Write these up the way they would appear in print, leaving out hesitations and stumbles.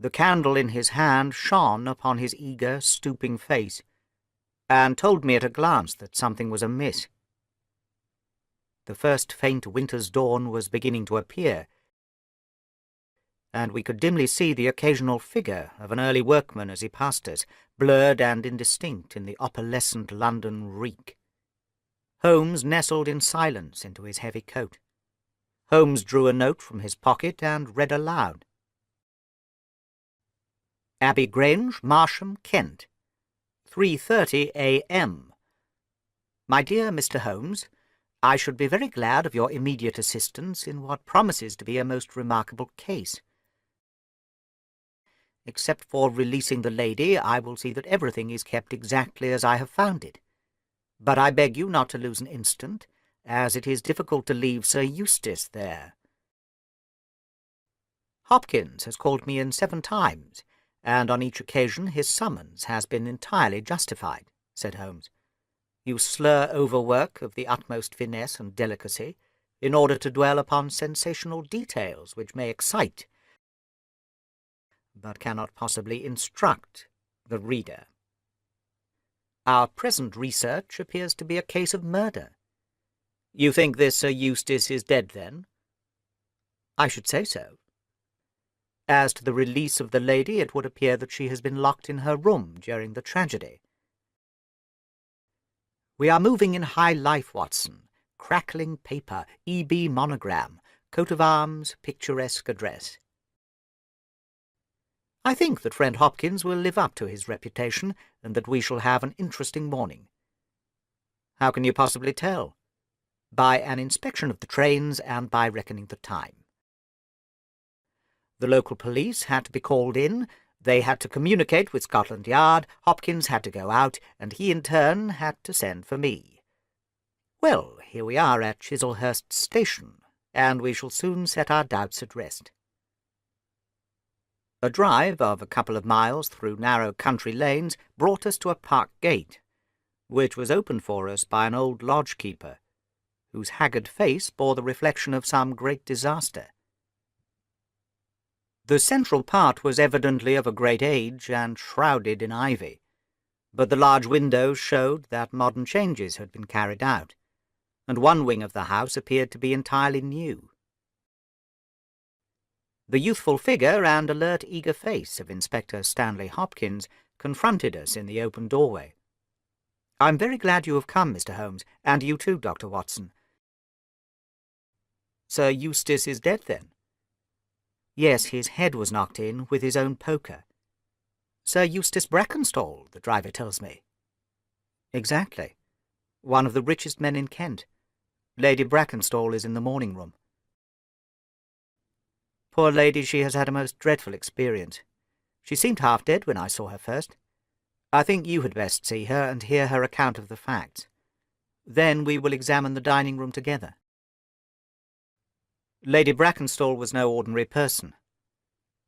The candle in his hand shone upon his eager, stooping face, and told me at a glance that something was amiss. The first faint winter's dawn was beginning to appear, and we could dimly see the occasional figure of an early workman as he passed us, blurred and indistinct in the opalescent London reek. Holmes nestled in silence into his heavy coat. Holmes drew a note from his pocket and read aloud. Abbey Grange, Marsham, Kent, 3:30 a.m. My dear Mr. Holmes, I should be very glad of your immediate assistance in what promises to be a most remarkable case. Except for releasing the lady, I will see that everything is kept exactly as I have found it. But I beg you not to lose an instant, as it is difficult to leave Sir Eustace there. Hopkins has called me in 7 times, and on each occasion his summons has been entirely justified, said Holmes. You slur over work of the utmost finesse and delicacy, in order to dwell upon sensational details which may excite, but cannot possibly instruct, the reader. Our present research appears to be a case of murder. You think this Sir Eustace is dead, then? I should say so. As to the release of the lady, it would appear that she has been locked in her room during the tragedy. We are moving in high life, Watson. Crackling paper, E.B. monogram, coat of arms, picturesque address. I think that friend Hopkins will live up to his reputation, and that we shall have an interesting morning. How can you possibly tell? By an inspection of the trains and by reckoning the time. The local police had to be called in, they had to communicate with Scotland Yard, Hopkins had to go out, and he in turn had to send for me. Well, here we are at Chislehurst station, and we shall soon set our doubts at rest. A drive of a couple of miles through narrow country lanes brought us to a park gate, which was opened for us by an old lodge-keeper, whose haggard face bore the reflection of some great disaster. The central part was evidently of a great age and shrouded in ivy, but the large windows showed that modern changes had been carried out, and one wing of the house appeared to be entirely new. The youthful figure and alert, eager face of Inspector Stanley Hopkins confronted us in the open doorway. "I'm very glad you have come, Mr. Holmes, and you too, Dr. Watson." "Sir Eustace is dead, then?" "Yes, his head was knocked in with his own poker." "Sir Eustace Brackenstall, the driver tells me." "Exactly. One of the richest men in Kent. Lady Brackenstall is in the morning room." "Poor lady, she has had a most dreadful experience. She seemed half dead when I saw her first. I think you had best see her and hear her account of the facts. Then we will examine the dining room together." Lady Brackenstall was no ordinary person.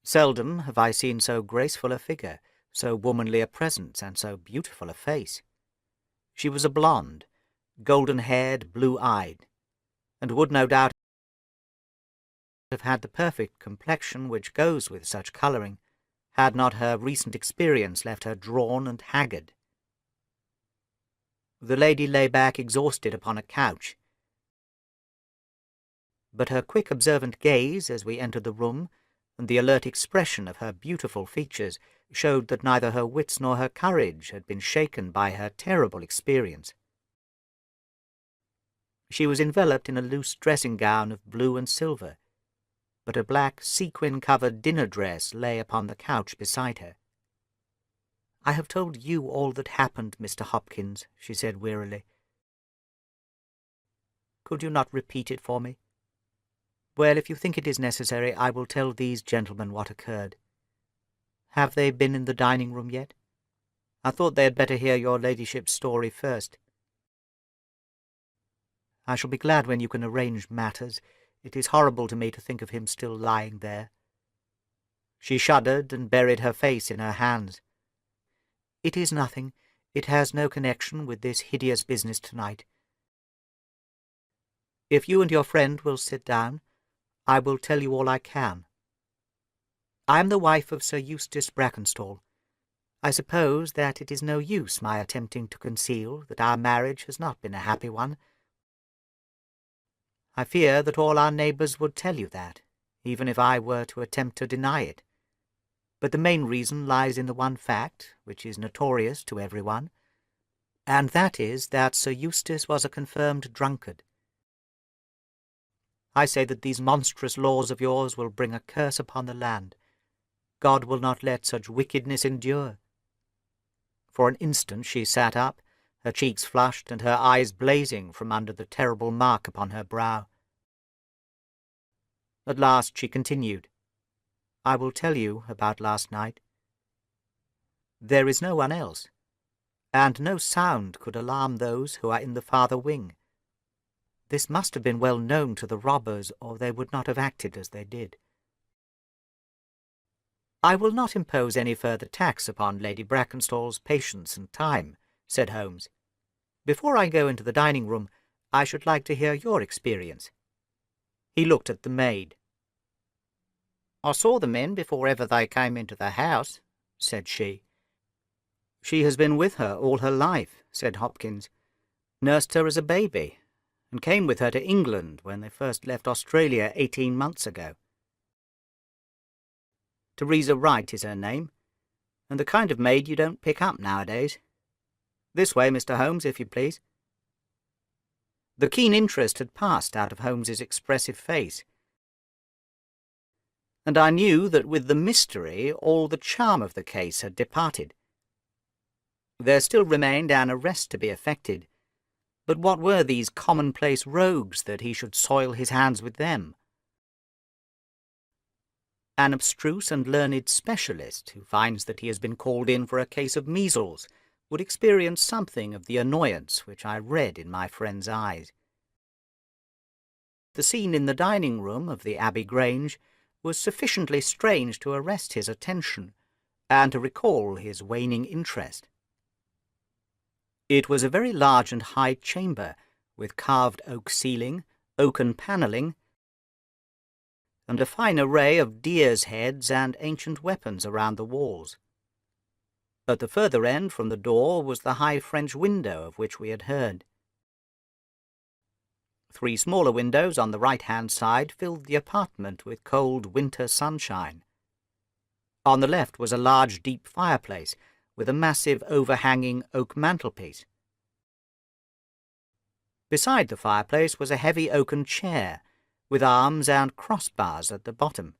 Seldom have I seen so graceful a figure, so womanly a presence, and so beautiful a face. She was a blonde, golden-haired, blue-eyed, and would no doubt have had the perfect complexion which goes with such colouring, had not her recent experience left her drawn and haggard. The lady lay back exhausted upon a couch, but her quick observant gaze as we entered the room, and the alert expression of her beautiful features, showed that neither her wits nor her courage had been shaken by her terrible experience. She was enveloped in a loose dressing-gown of blue and silver, but a black sequin-covered dinner dress lay upon the couch beside her. "I have told you all that happened, Mr. Hopkins," she said wearily. "Could you not repeat it for me?" "Well, if you think it is necessary, I will tell these gentlemen what occurred. Have they been in the dining-room yet? I thought they had better hear your ladyship's story first." "I shall be glad when you can arrange matters. It is horrible to me to think of him still lying there." She shuddered and buried her face in her hands. "It is nothing. It has no connection with this hideous business tonight. If you and your friend will sit down, I will tell you all I can." I am the wife of Sir Eustace Brackenstall. I suppose that it is no use my attempting to conceal that our marriage has not been a happy one. I fear that all our neighbours would tell you that, even if I were to attempt to deny it. But the main reason lies in the one fact, which is notorious to everyone, and that is that Sir Eustace was a confirmed drunkard. I say that these monstrous laws of yours will bring a curse upon the land. God will not let such wickedness endure. For an instant she sat up, her cheeks flushed and her eyes blazing from under the terrible mark upon her brow. At last she continued, I will tell you about last night. There is no one else, and no sound could alarm those who are in the farther wing. This must have been well known to the robbers, or they would not have acted as they did. I will not impose any further tax upon Lady Brackenstall's patience and time, said Holmes. Before I go into the dining-room, I should like to hear your experience. He looked at the maid. I saw the men before ever they came into the house, said she. She has been with her all her life, said Hopkins, nursed her as a baby, and came with her to England when they first left Australia 18 months ago. Teresa Wright is her name, and the kind of maid you don't pick up nowadays. This way, Mr. Holmes, if you please. The keen interest had passed out of Holmes's expressive face, and I knew that with the mystery all the charm of the case had departed. There still remained an arrest to be effected, but what were these commonplace rogues that he should soil his hands with them? An abstruse and learned specialist who finds that he has been called in for a case of measles would experience something of the annoyance which I read in my friend's eyes. The scene in the dining-room of the Abbey Grange was sufficiently strange to arrest his attention and to recall his waning interest. It was a very large and high chamber, with carved oak ceiling, oaken panelling, and a fine array of deer's heads and ancient weapons around the walls. At the further end from the door was the high French window of which we had heard. 3 smaller windows on the right-hand side filled the apartment with cold winter sunshine. On the left was a large deep fireplace, with a massive overhanging oak mantelpiece. Beside the fireplace was a heavy oaken chair, with arms and crossbars at the bottom.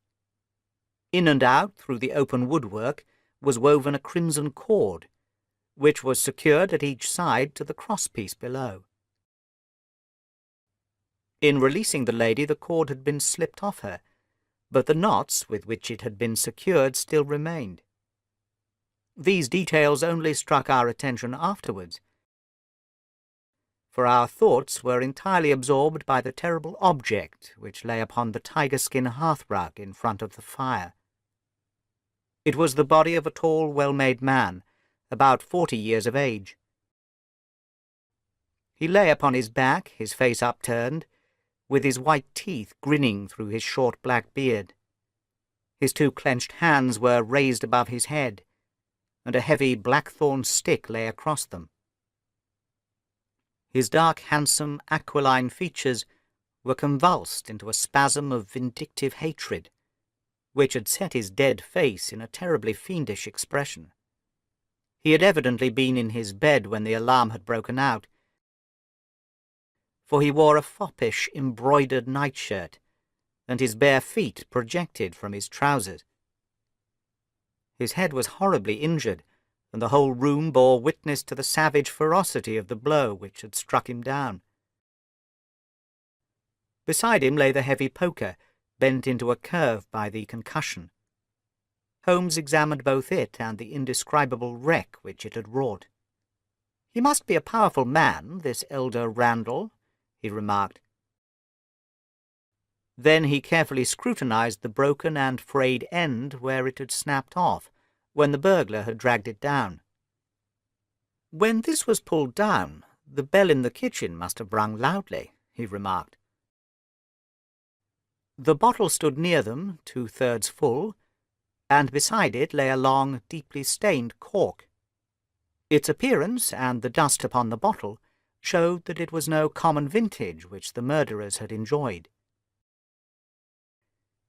In and out, through the open woodwork, was woven a crimson cord, which was secured at each side to the crosspiece below. In releasing the lady, the cord had been slipped off her, but the knots with which it had been secured still remained. These details only struck our attention afterwards, for our thoughts were entirely absorbed by the terrible object which lay upon the tiger-skin hearthrug in front of the fire. It was the body of a tall, well-made man, about 40 years of age. He lay upon his back, his face upturned, with his white teeth grinning through his short black beard. His 2 clenched hands were raised above his head, and a heavy blackthorn stick lay across them. His dark, handsome, aquiline features were convulsed into a spasm of vindictive hatred, which had set his dead face in a terribly fiendish expression. He had evidently been in his bed when the alarm had broken out, for he wore a foppish, embroidered nightshirt, and his bare feet projected from his trousers. His head was horribly injured, and the whole room bore witness to the savage ferocity of the blow which had struck him down. Beside him lay the heavy poker, bent into a curve by the concussion. Holmes examined both it and the indescribable wreck which it had wrought. "He must be a powerful man, this elder Randall," he remarked. Then he carefully scrutinized the broken and frayed end where it had snapped off, when the burglar had dragged it down. "When this was pulled down, the bell in the kitchen must have rung loudly," he remarked. The bottle stood near them, 2/3 full, and beside it lay a long, deeply stained cork. Its appearance, and the dust upon the bottle, showed that it was no common vintage which the murderers had enjoyed.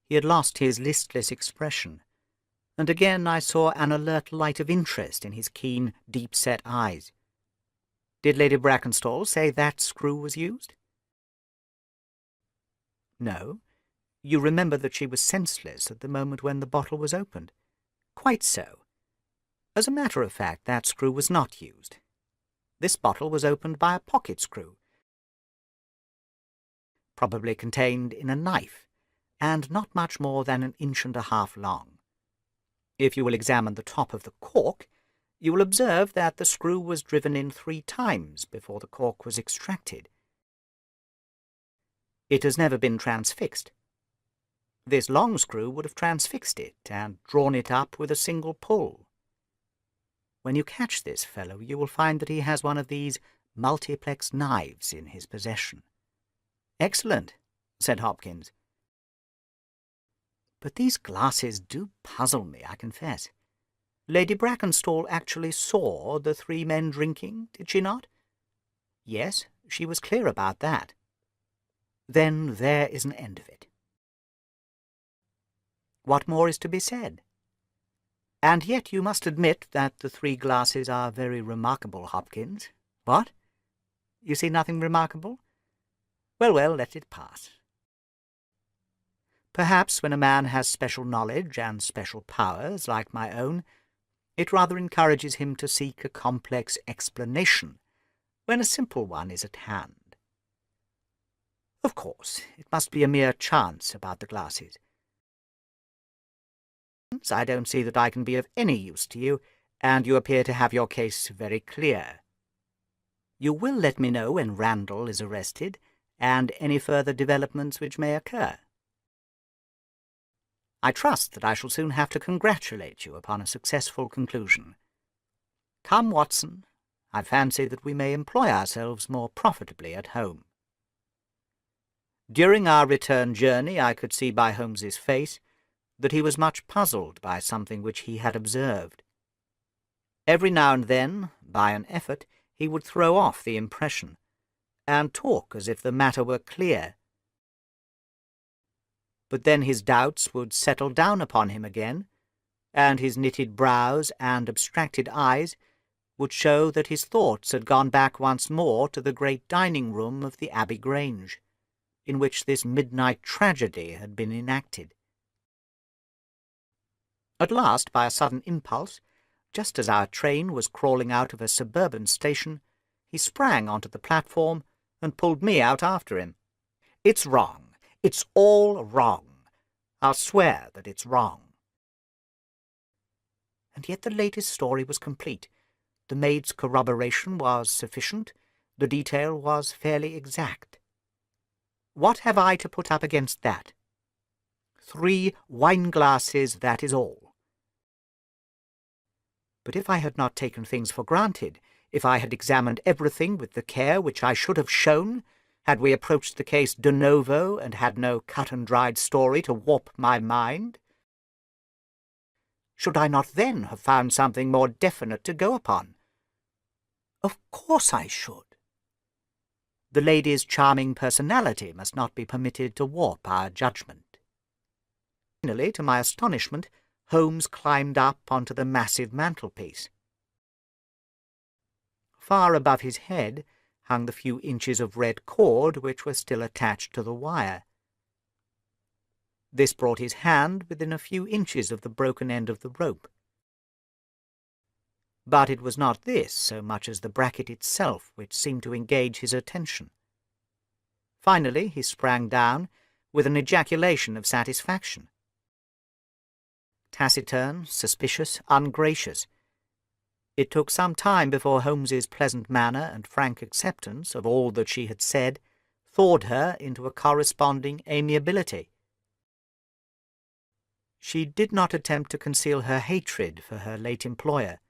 He had lost his listless expression, and again I saw an alert light of interest in his keen, deep-set eyes. Did Lady Brackenstall say that screw was used? No. You remember that she was senseless at the moment when the bottle was opened. Quite so. As a matter of fact, that screw was not used. This bottle was opened by a pocket screw, probably contained in a knife, and not much more than 1.5 inches long. If you will examine the top of the cork, you will observe that the screw was driven in 3 times before the cork was extracted. It has never been transfixed. This long screw would have transfixed it and drawn it up with a single pull. When you catch this fellow, you will find that he has one of these multiplex knives in his possession. "Excellent," said Hopkins. "But these glasses do puzzle me, I confess. Lady Brackenstall actually saw the 3 men drinking, did she not?" "Yes, she was clear about that." "Then there is an end of it." "What more is to be said? And yet you must admit that the 3 glasses are very remarkable, Hopkins. What? You see nothing remarkable? Well, well, let it pass. Perhaps when a man has special knowledge and special powers, like my own, it rather encourages him to seek a complex explanation when a simple one is at hand. Of course, it must be a mere chance about the glasses. I don't see that I can be of any use to you, and you appear to have your case very clear. You will let me know when Randall is arrested, and any further developments which may occur. I trust that I shall soon have to congratulate you upon a successful conclusion. Come, Watson, I fancy that we may employ ourselves more profitably at home." During our return journey I could see by Holmes's face that he was much puzzled by something which he had observed. Every now and then, by an effort, he would throw off the impression, and talk as if the matter were clear. But then his doubts would settle down upon him again, and his knitted brows and abstracted eyes would show that his thoughts had gone back once more to the great dining-room of the Abbey Grange, in which this midnight tragedy had been enacted. At last, by a sudden impulse, just as our train was crawling out of a suburban station, he sprang onto the platform and pulled me out after him. "It's wrong. It's all wrong. I'll swear that it's wrong." And yet the latest story was complete. The maid's corroboration was sufficient. The detail was fairly exact. What have I to put up against that? 3 wine-glasses, that is all. But if I had not taken things for granted, if I had examined everything with the care which I should have shown, had we approached the case de novo and had no cut-and-dried story to warp my mind, should I not then have found something more definite to go upon? Of course I should. The lady's charming personality must not be permitted to warp our judgment. Finally, to my astonishment, Holmes climbed up onto the massive mantelpiece. Far above his head hung the few inches of red cord which were still attached to the wire. This brought his hand within a few inches of the broken end of the rope. But it was not this so much as the bracket itself which seemed to engage his attention. Finally he sprang down with an ejaculation of satisfaction. Taciturn, suspicious, ungracious, it took some time before Holmes's pleasant manner and frank acceptance of all that she had said thawed her into a corresponding amiability. She did not attempt to conceal her hatred for her late employer.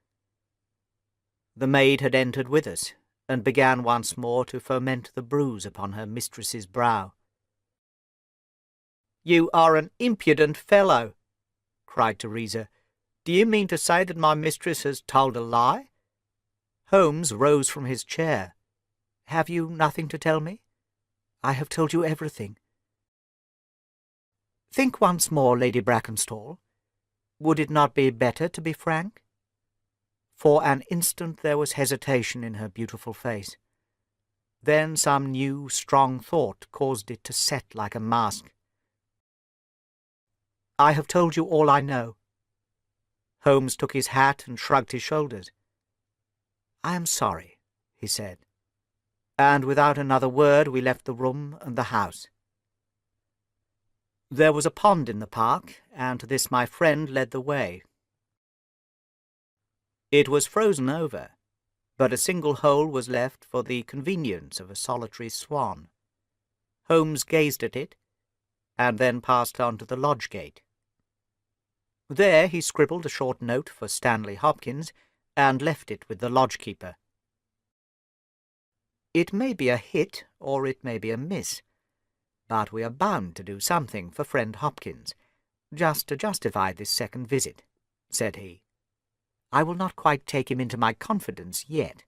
The maid had entered with us, and began once more to foment the bruise upon her mistress's brow. "You are an impudent fellow," cried Teresa. "Do you mean to say that my mistress has told a lie?" Holmes rose from his chair. "Have you nothing to tell me?" "I have told you everything." "Think once more, Lady Brackenstall. Would it not be better to be frank?" For an instant there was hesitation in her beautiful face. Then some new, strong thought caused it to set like a mask. "I have told you all I know." Holmes took his hat and shrugged his shoulders. "I am sorry," he said. And without another word we left the room and the house. There was a pond in the park, and to this my friend led the way. It was frozen over, but a single hole was left for the convenience of a solitary swan. Holmes gazed at it, and then passed on to the lodge gate. There he scribbled a short note for Stanley Hopkins, and left it with the lodge-keeper. It may be a hit, or it may be a miss, but we are bound to do something for friend Hopkins, just to justify this second visit," said he. "I will not quite take him into my confidence yet.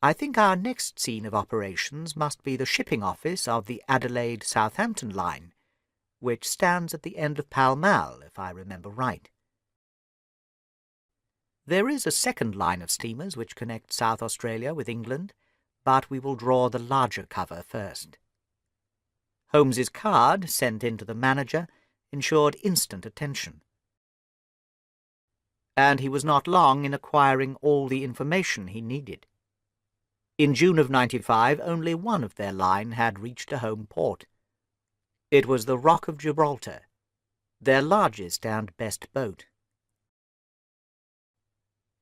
I think our next scene of operations must be the shipping office of the Adelaide-Southampton line, which stands at the end of Pall Mall, if I remember right. There is a second line of steamers which connect South Australia with England, but we will draw the larger cover first." Holmes's card, sent in to the manager, ensured instant attention, and he was not long in acquiring all the information he needed. In June of '95, only one of their line had reached a home port. It was the Rock of Gibraltar, their largest and best boat.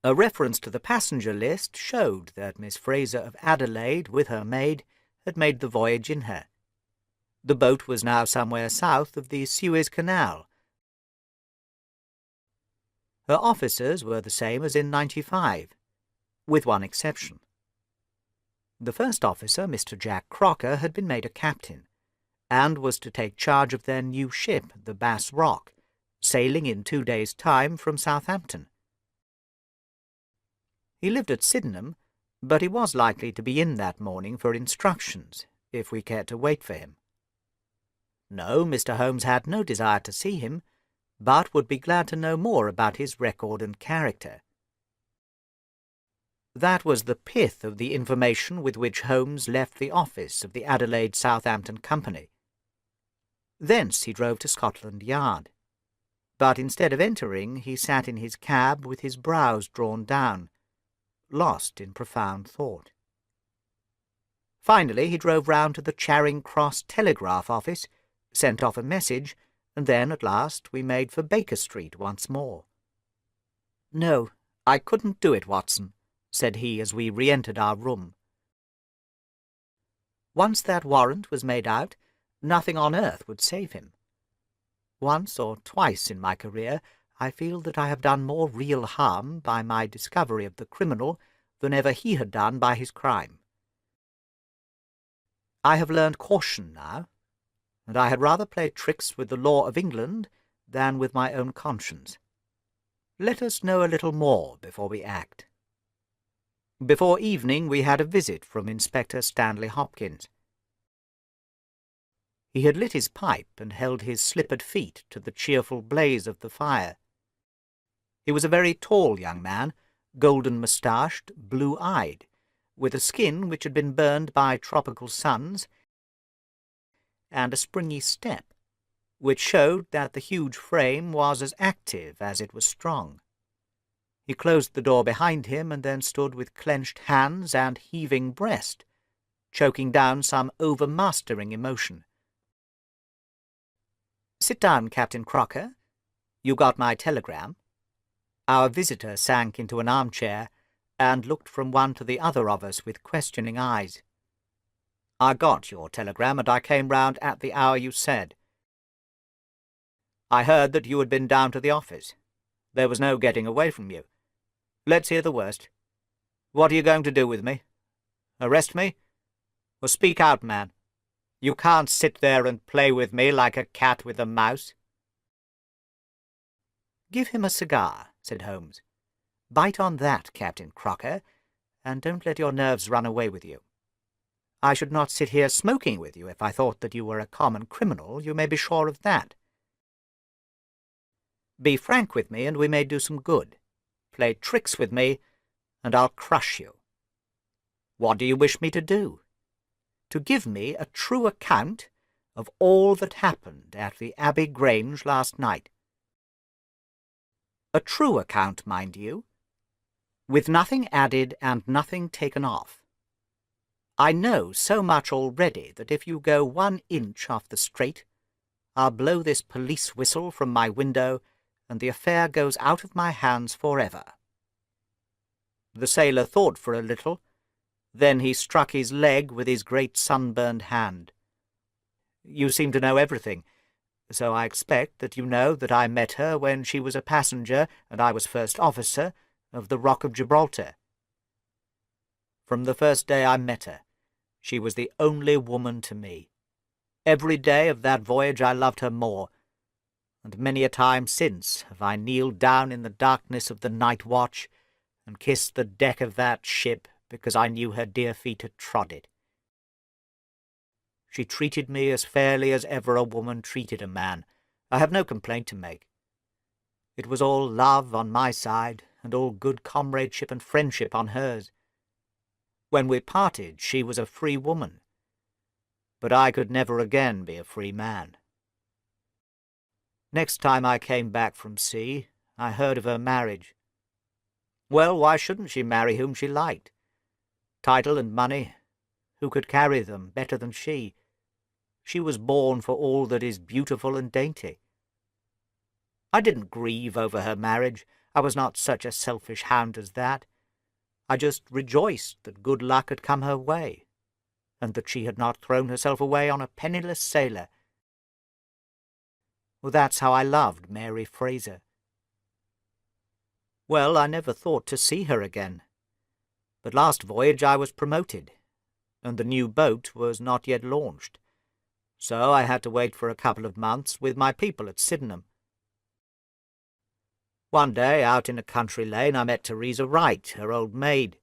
A reference to the passenger list showed that Miss Fraser of Adelaide, with her maid, had made the voyage in her. The boat was now somewhere south of the Suez Canal. Her officers were the same as in '95, with one exception. The first officer, Mr. Jack Crocker, had been made a captain, and was to take charge of their new ship, the Bass Rock, sailing in 2 days' time from Southampton. He lived at Sydenham, but he was likely to be in that morning for instructions, if we cared to wait for him. No, Mr. Holmes had no desire to see him, but would be glad to know more about his record and character. That was the pith of the information with which Holmes left the office of the Adelaide-Southampton Company. Thence he drove to Scotland Yard, but instead of entering he sat in his cab with his brows drawn down, lost in profound thought. Finally he drove round to the Charing Cross Telegraph Office, sent off a message, and then, at last, we made for Baker Street once more. "No, I couldn't do it, Watson," said he as we re-entered our room. Once that warrant was made out, nothing on earth would save him. Once or twice in my career I feel that I have done more real harm by my discovery of the criminal than ever he had done by his crime. I have learned caution now, and I had rather play tricks with the law of England than with my own conscience. Let us know a little more before we act. Before evening we had a visit from Inspector Stanley Hopkins. He had lit his pipe and held his slippered feet to the cheerful blaze of the fire. He was a very tall young man, golden-moustached, blue-eyed, with a skin which had been burned by tropical suns, and a springy step, which showed that the huge frame was as active as it was strong. He closed the door behind him and then stood with clenched hands and heaving breast, choking down some overmastering emotion. "Sit down, Captain Crocker. You got my telegram?" Our visitor sank into an armchair and looked from one to the other of us with questioning eyes. "I got your telegram, and I came round at the hour you said. I heard that you had been down to the office. There was no getting away from you. Let's hear the worst. What are you going to do with me? Arrest me? Well, speak out, man. You can't sit there and play with me like a cat with a mouse." "Give him a cigar," said Holmes. "Bite on that, Captain Crocker, and don't let your nerves run away with you. I should not sit here smoking with you if I thought that you were a common criminal, you may be sure of that. Be frank with me, and we may do some good. Play tricks with me, and I'll crush you. What do you wish me to do? To give me a true account of all that happened at the Abbey Grange last night. A true account, mind you, with nothing added and nothing taken off. I know so much already that if you go 1 inch off the straight, I'll blow this police whistle from my window, and the affair goes out of my hands forever." The sailor thought for a little. Then he struck his leg with his great sunburned hand. "You seem to know everything, so I expect that you know that I met her when she was a passenger and I was first officer of the Rock of Gibraltar. From the first day I met her, she was the only woman to me. Every day of that voyage I loved her more, and many a time since have I kneeled down in the darkness of the night watch and kissed the deck of that ship because I knew her dear feet had trod it. She treated me as fairly as ever a woman treated a man. I have no complaint to make. It was all love on my side, and all good comradeship and friendship on hers. When we parted, she was a free woman, but I could never again be a free man. Next time I came back from sea, I heard of her marriage. Well, why shouldn't she marry whom she liked? Title and money, who could carry them better than she? She was born for all that is beautiful and dainty. I didn't grieve over her marriage. I was not such a selfish hound as that. I just rejoiced that good luck had come her way, and that she had not thrown herself away on a penniless sailor. Well, that's how I loved Mary Fraser. Well, I never thought to see her again. But last voyage I was promoted, and the new boat was not yet launched, so I had to wait for a couple of months with my people at Sydenham. One day, out in a country lane, I met Teresa Wright, her old maid.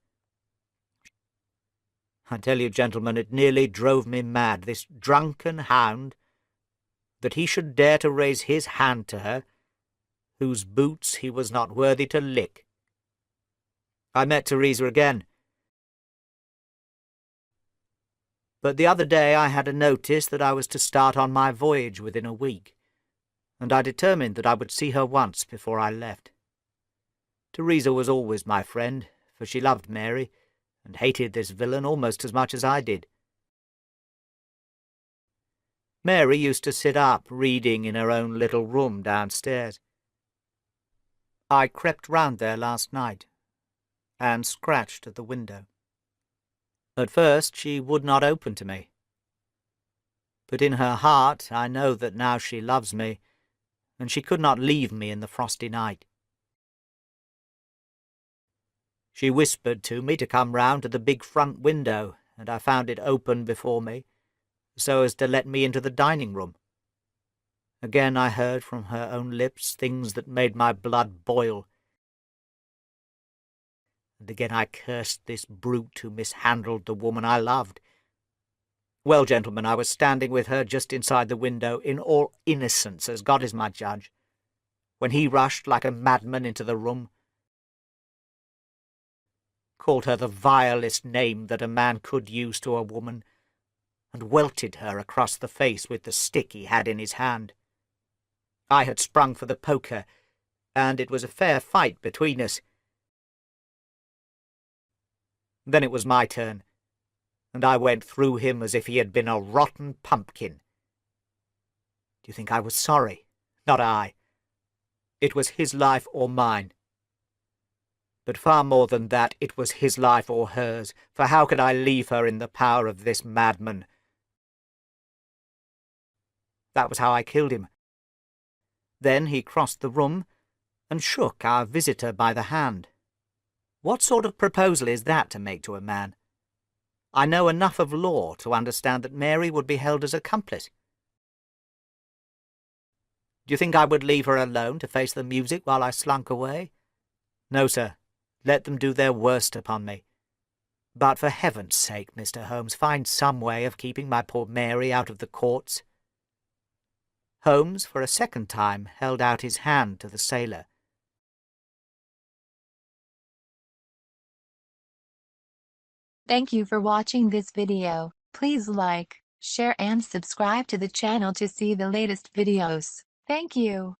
I tell you, gentlemen, it nearly drove me mad, this drunken hound, that he should dare to raise his hand to her, whose boots he was not worthy to lick. I met Teresa again. But the other day I had a notice that I was to start on my voyage within a week, and I determined that I would see her once before I left. Teresa was always my friend, for she loved Mary, and hated this villain almost as much as I did. Mary used to sit up reading in her own little room downstairs. I crept round there last night, and scratched at the window. At first she would not open to me, but in her heart I know that now she loves me, and she could not leave me in the frosty night. She whispered to me to come round to the big front window, and I found it open before me, so as to let me into the dining-room. Again I heard from her own lips things that made my blood boil, and again I cursed this brute who mishandled the woman I loved. Well, gentlemen, I was standing with her just inside the window, in all innocence, as God is my judge, when he rushed like a madman into the room, called her the vilest name that a man could use to a woman, and welted her across the face with the stick he had in his hand. I had sprung for the poker, and it was a fair fight between us. Then it was my turn, and I went through him as if he had been a rotten pumpkin. Do you think I was sorry? Not I. It was his life or mine. But far more than that, it was his life or hers, for how could I leave her in the power of this madman? That was how I killed him. Then he crossed the room and shook our visitor by the hand. What sort of proposal is that to make to a man? I know enough of law to understand that Mary would be held as accomplice. Do you think I would leave her alone to face the music while I slunk away? No, sir. Let them do their worst upon me. But for heaven's sake, Mr. Holmes, find some way of keeping my poor Mary out of the courts." Holmes, for a second time, held out his hand to the sailor. Thank you for watching this video. Please like, share and subscribe to the channel to see the latest videos. Thank you.